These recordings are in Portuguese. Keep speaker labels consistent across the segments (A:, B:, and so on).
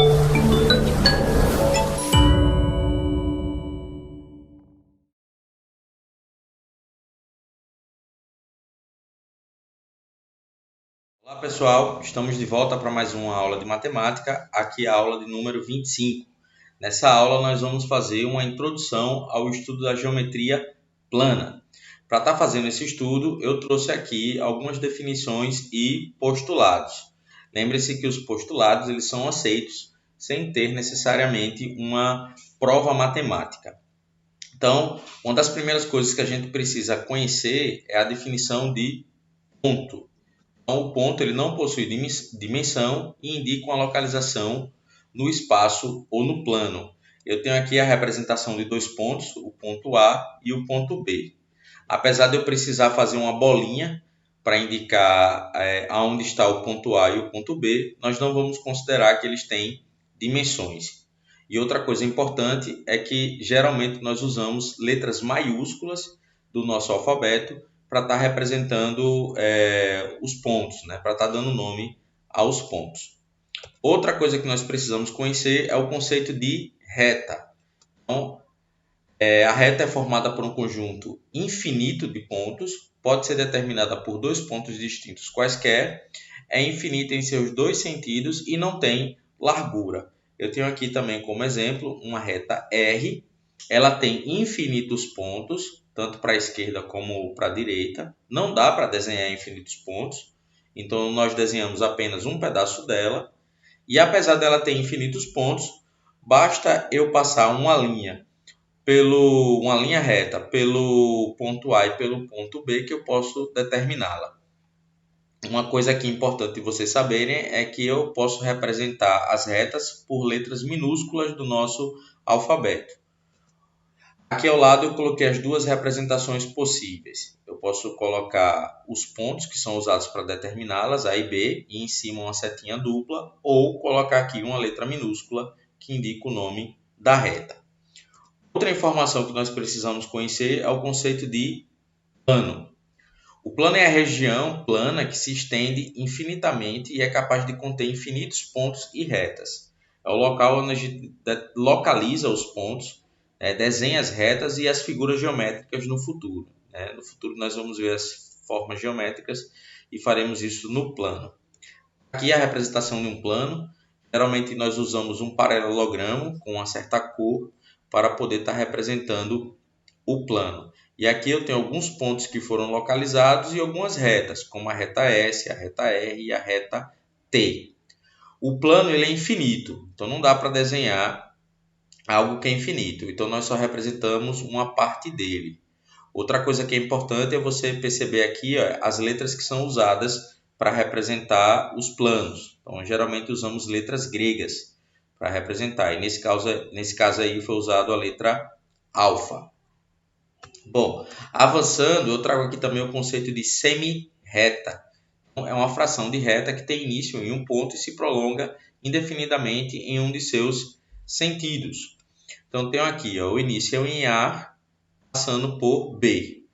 A: Olá pessoal, estamos de volta para mais uma aula de matemática, aqui a aula de número 25. Nessa aula nós vamos fazer uma introdução ao estudo da geometria plana. Para estar fazendo esse estudo, eu trouxe aqui algumas definições e postulados. Lembre-se que os postulados eles são aceitos sem ter necessariamente uma prova matemática. Então, uma das primeiras coisas que a gente precisa conhecer é a definição de ponto. Então, o ponto ele não possui dimensão e indica uma localização no espaço ou no plano. Eu tenho aqui a representação de dois pontos, o ponto A e o ponto B. Apesar de eu precisar fazer uma bolinha para indicar aonde está o ponto A e o ponto B, nós não vamos considerar que eles têm dimensões. E outra coisa importante é que geralmente nós usamos letras maiúsculas do nosso alfabeto para estar representando os pontos, né? Para estar dando nome aos pontos. Outra coisa que nós precisamos conhecer é o conceito de reta. Então, a reta é formada por um conjunto infinito de pontos, pode ser determinada por dois pontos distintos quaisquer, é infinita em seus dois sentidos e não tem largura. Eu tenho aqui também como exemplo uma reta R, ela tem infinitos pontos, tanto para a esquerda como para a direita. Não dá para desenhar infinitos pontos, então nós desenhamos apenas um pedaço dela. E apesar dela ter infinitos pontos, basta eu passar uma linha reta pelo ponto A e pelo ponto B que eu posso determiná-la. Uma coisa aqui importante vocês saberem é que eu posso representar as retas por letras minúsculas do nosso alfabeto. Aqui ao lado eu coloquei as duas representações possíveis. Eu posso colocar os pontos que são usados para determiná-las, A e B, e em cima uma setinha dupla, ou colocar aqui uma letra minúscula que indica o nome da reta. Outra informação que nós precisamos conhecer é o conceito de plano. O plano é a região plana que se estende infinitamente e é capaz de conter infinitos pontos e retas. É o local onde a gente localiza os pontos, desenha as retas e as figuras geométricas no futuro. No futuro nós vamos ver as formas geométricas e faremos isso no plano. Aqui é a representação de um plano. Geralmente nós usamos um paralelogramo com uma certa cor para poder estar representando o plano. E aqui eu tenho alguns pontos que foram localizados e algumas retas, como a reta S, a reta R e a reta T. O plano ele é infinito, então não dá para desenhar algo que é infinito. Então nós só representamos uma parte dele. Outra coisa que é importante é você perceber aqui as letras que são usadas para representar os planos. Então geralmente usamos letras gregas para representar. E nesse caso aí foi usado a letra alfa. Bom, avançando, eu trago aqui também o conceito de semi-reta. É uma fração de reta que tem início em um ponto e se prolonga indefinidamente em um de seus sentidos. Então, tenho aqui o início em A, passando por B.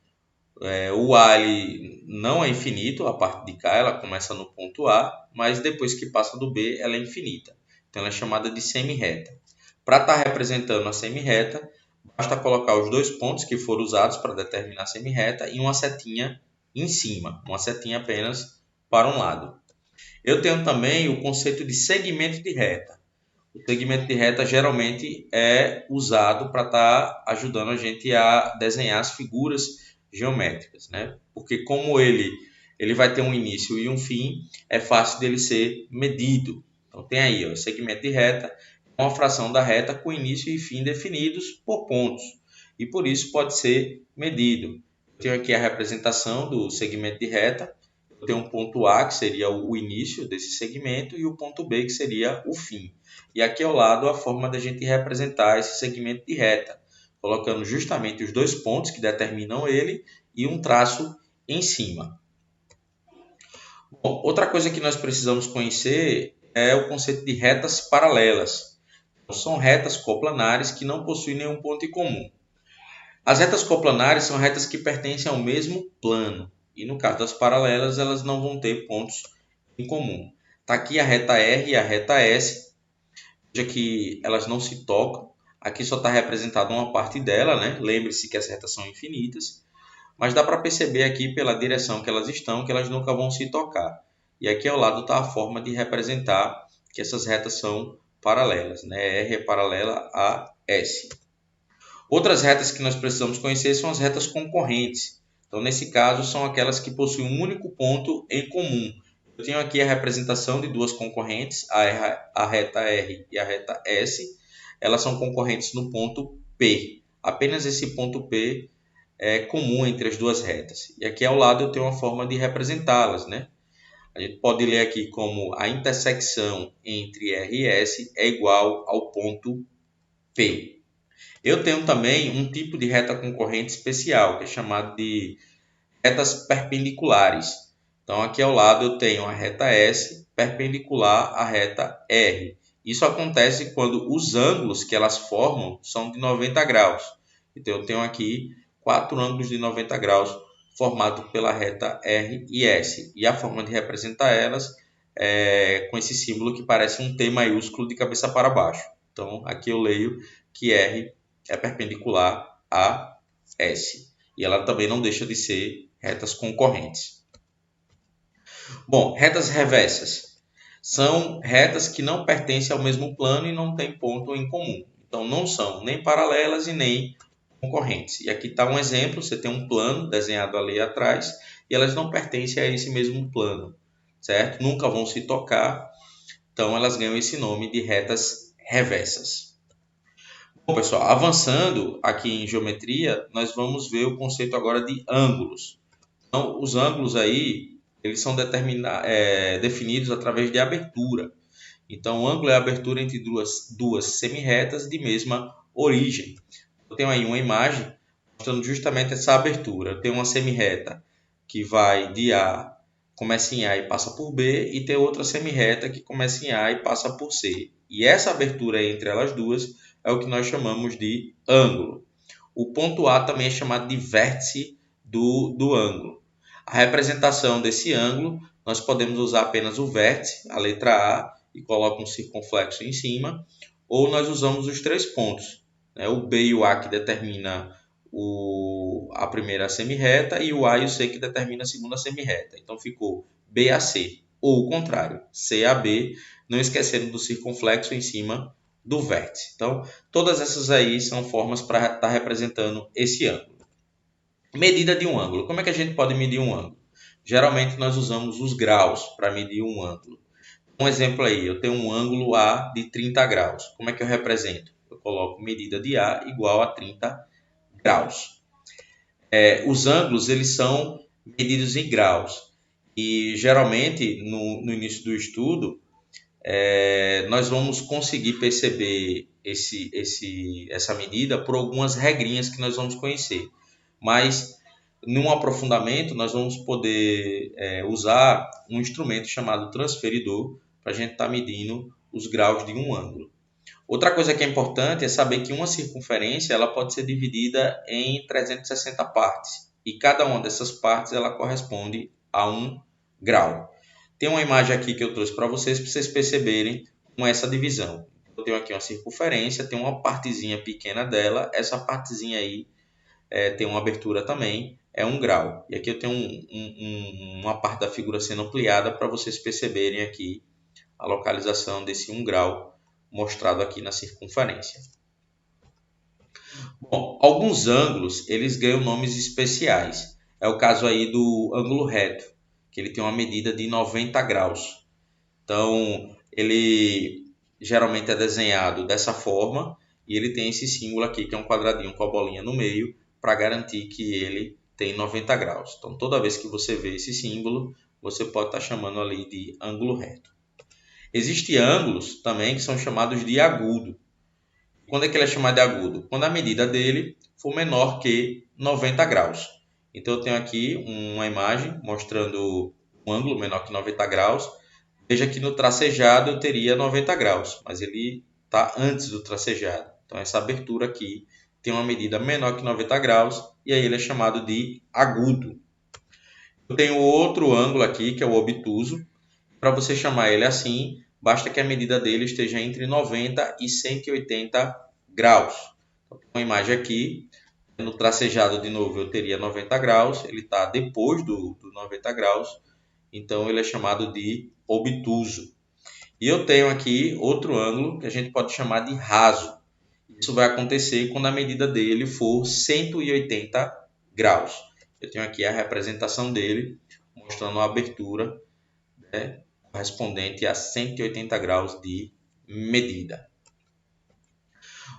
A: O A ele não é infinito, a parte de cá ela começa no ponto A, mas depois que passa do B ela é infinita. Então, ela é chamada de semi-reta. Para estar representando a semi-reta, basta colocar os dois pontos que foram usados para determinar a semi-reta e uma setinha em cima, uma setinha apenas para um lado. Eu tenho também o conceito de segmento de reta. O segmento de reta geralmente é usado para estar ajudando a gente a desenhar as figuras geométricas, né? Porque como ele vai ter um início e um fim, é fácil dele ser medido. Então tem aí o segmento de reta, uma fração da reta com início e fim definidos por pontos, e por isso pode ser medido. Eu tenho aqui a representação do segmento de reta. Eu tenho um ponto A, que seria o início desse segmento, e o ponto B, que seria o fim. E aqui ao lado a forma da gente representar esse segmento de reta, colocando justamente os dois pontos que determinam ele e um traço em cima. Bom, outra coisa que nós precisamos conhecer é o conceito de retas paralelas. São retas coplanares que não possuem nenhum ponto em comum. As retas coplanares são retas que pertencem ao mesmo plano. E no caso das paralelas, elas não vão ter pontos em comum. Está aqui a reta R e a reta S. Veja que elas não se tocam. Aqui só está representada uma parte dela, né? Lembre-se que as retas são infinitas. Mas dá para perceber aqui pela direção que elas estão que elas nunca vão se tocar. E aqui ao lado está a forma de representar que essas retas são paralelas, né? R é paralela a S. Outras retas que nós precisamos conhecer são as retas concorrentes. Então, nesse caso, são aquelas que possuem um único ponto em comum. Eu tenho aqui a representação de duas concorrentes, a reta R e a reta S. Elas são concorrentes no ponto P. Apenas esse ponto P é comum entre as duas retas. E aqui ao lado eu tenho uma forma de representá-las, né? A gente pode ler aqui como a intersecção entre R e S é igual ao ponto P. Eu tenho também um tipo de reta concorrente especial, que é chamado de retas perpendiculares. Então, aqui ao lado eu tenho a reta S perpendicular à reta R. Isso acontece quando os ângulos que elas formam são de 90 graus. Então, eu tenho aqui 4 ângulos de 90 graus formados pela reta R e S. E a forma de representar elas é com esse símbolo que parece um T maiúsculo de cabeça para baixo. Então, aqui eu leio que R é perpendicular a S. E ela também não deixa de ser retas concorrentes. Bom, retas reversas são retas que não pertencem ao mesmo plano e não têm ponto em comum. Então, não são nem paralelas e nem concorrentes. E aqui está um exemplo, você tem um plano desenhado ali atrás e elas não pertencem a esse mesmo plano, certo? Nunca vão se tocar, então elas ganham esse nome de retas reversas. Bom, pessoal, avançando aqui em geometria, nós vamos ver o conceito agora de ângulos. Então, os ângulos aí, eles são definidos através de abertura. Então, o ângulo é a abertura entre duas semi-retas de mesma origem. Eu tenho aí uma imagem mostrando justamente essa abertura. Eu tenho uma semi-reta que vai de A, começa em A e passa por B, e tem outra semi-reta que começa em A e passa por C. E essa abertura entre elas duas é o que nós chamamos de ângulo. O ponto A também é chamado de vértice do ângulo. A representação desse ângulo, nós podemos usar apenas o vértice, a letra A, e coloca um circunflexo em cima, ou nós usamos os 3 pontos, né? O B e o A que determina a primeira semi-reta e o A e o C que determina a segunda semi-reta. Então ficou BAC, ou o contrário, CAB, não esquecendo do circunflexo em cima do vértice. Então, todas essas aí são formas para estar representando esse ângulo. Medida de um ângulo. Como é que a gente pode medir um ângulo? Geralmente nós usamos os graus para medir um ângulo. Um exemplo aí, eu tenho um ângulo A de 30 graus. Como é que eu represento? Eu coloco medida de A igual a 30 graus. Os ângulos eles são medidos em graus. E geralmente no início do estudo nós vamos conseguir perceber essa medida por algumas regrinhas que nós vamos conhecer. Mas, num aprofundamento, nós vamos poder usar um instrumento chamado transferidor para a gente estar medindo os graus de um ângulo. Outra coisa que é importante é saber que uma circunferência ela pode ser dividida em 360 partes. E cada uma dessas partes ela corresponde a um grau. Tem uma imagem aqui que eu trouxe para vocês perceberem com essa divisão. Eu tenho aqui uma circunferência, tem uma partezinha pequena dela, essa partezinha aí tem uma abertura também, é 1 grau. E aqui eu tenho uma parte da figura sendo ampliada para vocês perceberem aqui a localização desse 1 grau mostrado aqui na circunferência. Bom, alguns ângulos eles ganham nomes especiais. É o caso aí do ângulo reto, que ele tem uma medida de 90 graus. Então, ele geralmente é desenhado dessa forma e ele tem esse símbolo aqui, que é um quadradinho com a bolinha no meio, para garantir que ele tem 90 graus. Então, toda vez que você vê esse símbolo, você pode estar chamando ali de ângulo reto. Existem ângulos também que são chamados de agudo. Quando é que ele é chamado de agudo? Quando a medida dele for menor que 90 graus. Então, eu tenho aqui uma imagem mostrando um ângulo menor que 90 graus. Veja que no tracejado eu teria 90 graus, mas ele está antes do tracejado. Então, essa abertura aqui tem uma medida menor que 90 graus e aí ele é chamado de agudo. Eu tenho outro ângulo aqui, que é o obtuso. Para você chamar ele assim, basta que a medida dele esteja entre 90 e 180 graus. Então, uma imagem aqui, no tracejado de novo eu teria 90 graus, ele está depois do 90 graus, então ele é chamado de obtuso. E eu tenho aqui outro ângulo que a gente pode chamar de raso. Isso vai acontecer quando a medida dele for 180 graus. Eu tenho aqui a representação dele, mostrando a abertura, né, correspondente a 180 graus de medida.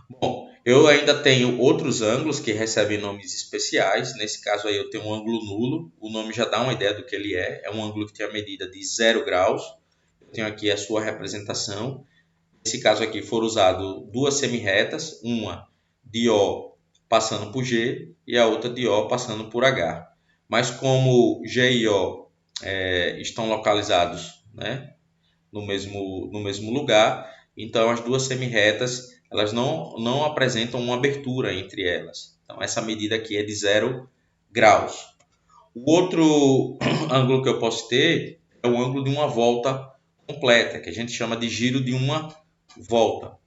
A: Bom, eu ainda tenho outros ângulos que recebem nomes especiais. Nesse caso aí eu tenho um ângulo nulo. O nome já dá uma ideia do que ele é. É um ângulo que tem a medida de 0 graus. Eu tenho aqui a sua representação. Nesse caso aqui foram usadas duas semirretas, uma de O passando por G e a outra de O passando por H. Mas como G e O estão localizados, né, no mesmo lugar, então as duas semirretas elas não apresentam uma abertura entre elas. Então essa medida aqui é de 0 graus. O outro ângulo que eu posso ter é o ângulo de uma volta completa, que a gente chama de giro de uma volta.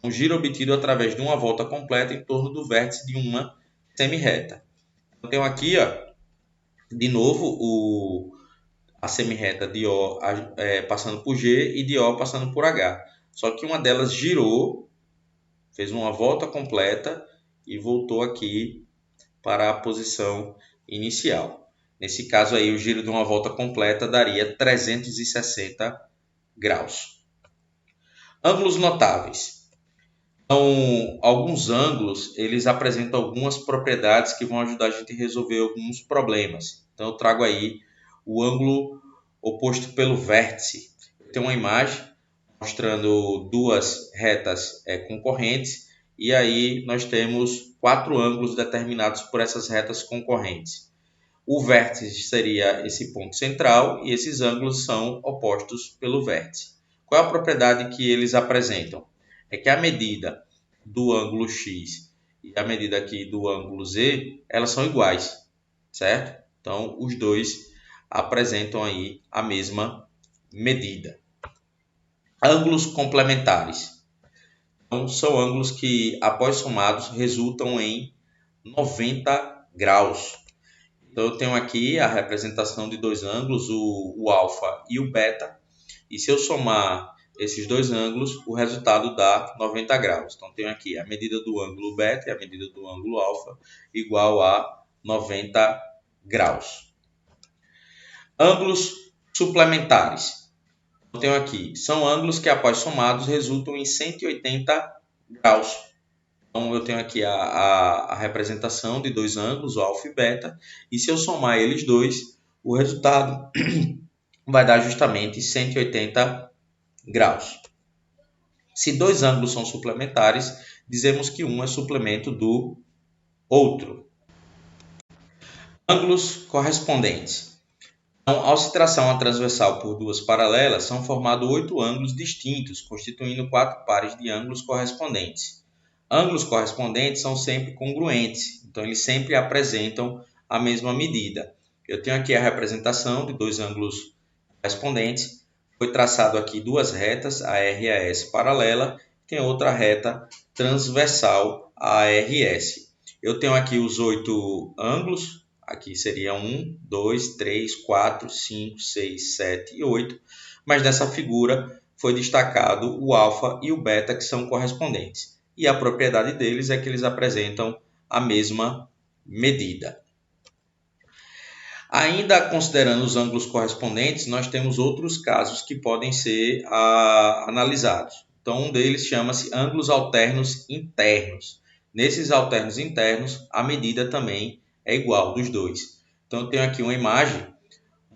A: Um giro obtido através de uma volta completa em torno do vértice de uma semirreta. Eu tenho aqui, ó, de novo, a semirreta de O passando por G e de O passando por H. Só que uma delas girou, fez uma volta completa e voltou aqui para a posição inicial. Nesse caso aí, o giro de uma volta completa daria 360 graus. Ângulos notáveis. Então, alguns ângulos, eles apresentam algumas propriedades que vão ajudar a gente a resolver alguns problemas. Então, eu trago aí o ângulo oposto pelo vértice. Eu tenho uma imagem mostrando duas retas concorrentes e aí nós temos 4 ângulos determinados por essas retas concorrentes. O vértice seria esse ponto central e esses ângulos são opostos pelo vértice. Qual é a propriedade que eles apresentam? É que a medida do ângulo X e a medida aqui do ângulo Z, elas são iguais, certo? Então, os dois apresentam aí a mesma medida. Ângulos complementares. Então, são ângulos que, após somados, resultam em 90 graus. Então, eu tenho aqui a representação de dois ângulos, o alfa e o beta. E se eu somar esses dois ângulos, o resultado dá 90 graus. Então, tenho aqui a medida do ângulo beta e a medida do ângulo alfa igual a 90 graus. Ângulos suplementares. Eu tenho aqui, são ângulos que após somados resultam em 180 graus. Então, eu tenho aqui a representação de dois ângulos, o alfa e beta, e se eu somar eles dois, o resultado vai dar justamente 180 graus. Se dois ângulos são suplementares, dizemos que um é suplemento do outro. Ângulos correspondentes. Então, ao se traçar uma transversal por duas paralelas, são formados 8 ângulos distintos, constituindo 4 pares de ângulos correspondentes. Ângulos correspondentes são sempre congruentes, então eles sempre apresentam a mesma medida. Eu tenho aqui a representação de dois ângulos correspondentes. Foi traçado aqui duas retas, a R e a S paralela, tem outra reta transversal, a ARS. Eu tenho aqui os 8 ângulos. Aqui seria 1, 2, 3, 4, 5, 6, 7 e 8. Mas nessa figura foi destacado o alfa e o beta, que são correspondentes. E a propriedade deles é que eles apresentam a mesma medida. Ainda considerando os ângulos correspondentes, nós temos outros casos que podem ser analisados. Então, um deles chama-se ângulos alternos internos. Nesses alternos internos, a medida também é igual dos dois. Então, eu tenho aqui uma imagem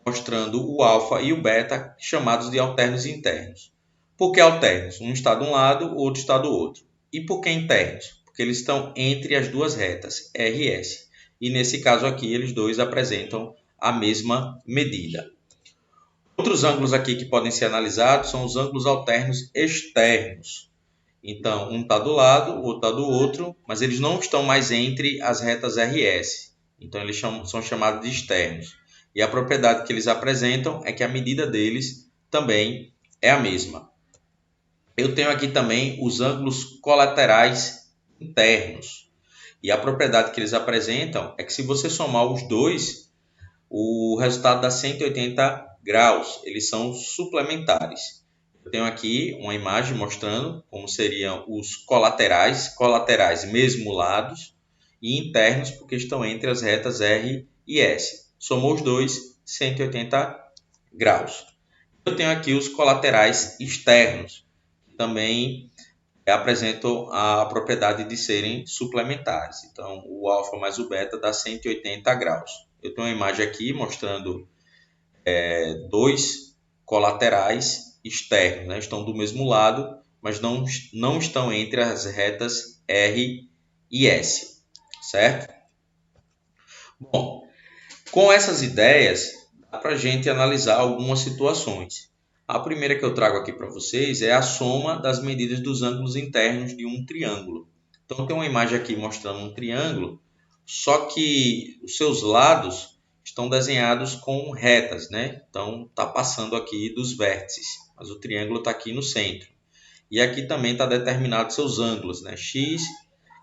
A: mostrando o alfa e o beta, chamados de alternos internos. Por que alternos? Um está de um lado, o outro está do outro. E por que internos? Porque eles estão entre as duas retas, R e S. E nesse caso aqui, eles dois apresentam a mesma medida. Outros ângulos aqui que podem ser analisados são os ângulos alternos externos. Então, um está do lado, o outro está do outro, mas eles não estão mais entre as retas R e S. Então, eles são chamados de externos. E a propriedade que eles apresentam é que a medida deles também é a mesma. Eu tenho aqui também os ângulos colaterais internos. E a propriedade que eles apresentam é que se você somar os dois, o resultado dá 180 graus. Eles são suplementares. Eu tenho aqui uma imagem mostrando como seriam os colaterais mesmo lados, e internos porque estão entre as retas R e S. Somou os dois, 180 graus. Eu tenho aqui os colaterais externos, que também apresentam a propriedade de serem suplementares. Então, o alfa mais o beta dá 180 graus. Eu tenho uma imagem aqui mostrando dois colaterais externos, né? Estão do mesmo lado, mas não estão entre as retas R e S, certo? Bom, com essas ideias, dá para a gente analisar algumas situações. A primeira que eu trago aqui para vocês é a soma das medidas dos ângulos internos de um triângulo. Então, tem uma imagem aqui mostrando um triângulo, só que os seus lados estão desenhados com retas, né? Então, está passando aqui dos vértices, mas o triângulo está aqui no centro. E aqui também está determinado seus ângulos, né? X,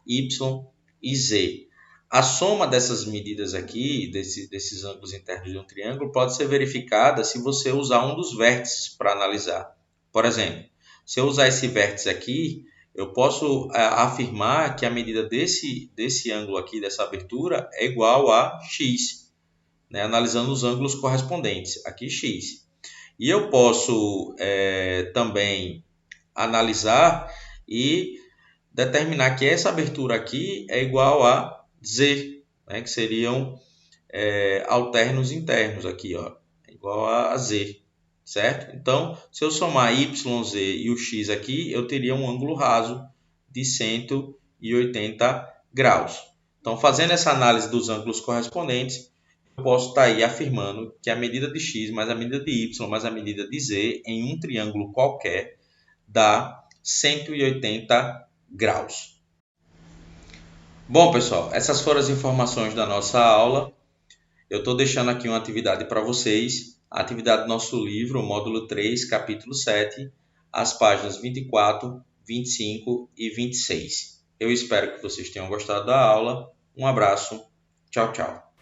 A: Y e Z. A soma dessas medidas aqui, desses ângulos internos de um triângulo, pode ser verificada se você usar um dos vértices para analisar. Por exemplo, se eu usar esse vértice aqui, eu posso afirmar que a medida desse ângulo aqui, dessa abertura, é igual a x, né? Analisando os ângulos correspondentes, aqui x. E eu posso também analisar e determinar que essa abertura aqui é igual a Z, né, que seriam alternos internos aqui, ó, igual a Z, certo? Então, se eu somar YZ e o X aqui, eu teria um ângulo raso de 180 graus. Então, fazendo essa análise dos ângulos correspondentes, eu posso estar aí afirmando que a medida de X mais a medida de Y mais a medida de Z em um triângulo qualquer dá 180 graus. Bom, pessoal, essas foram as informações da nossa aula. Eu estou deixando aqui uma atividade para vocês, a atividade do nosso livro, módulo 3, capítulo 7, as páginas 24, 25 e 26. Eu espero que vocês tenham gostado da aula. Um abraço. Tchau, tchau.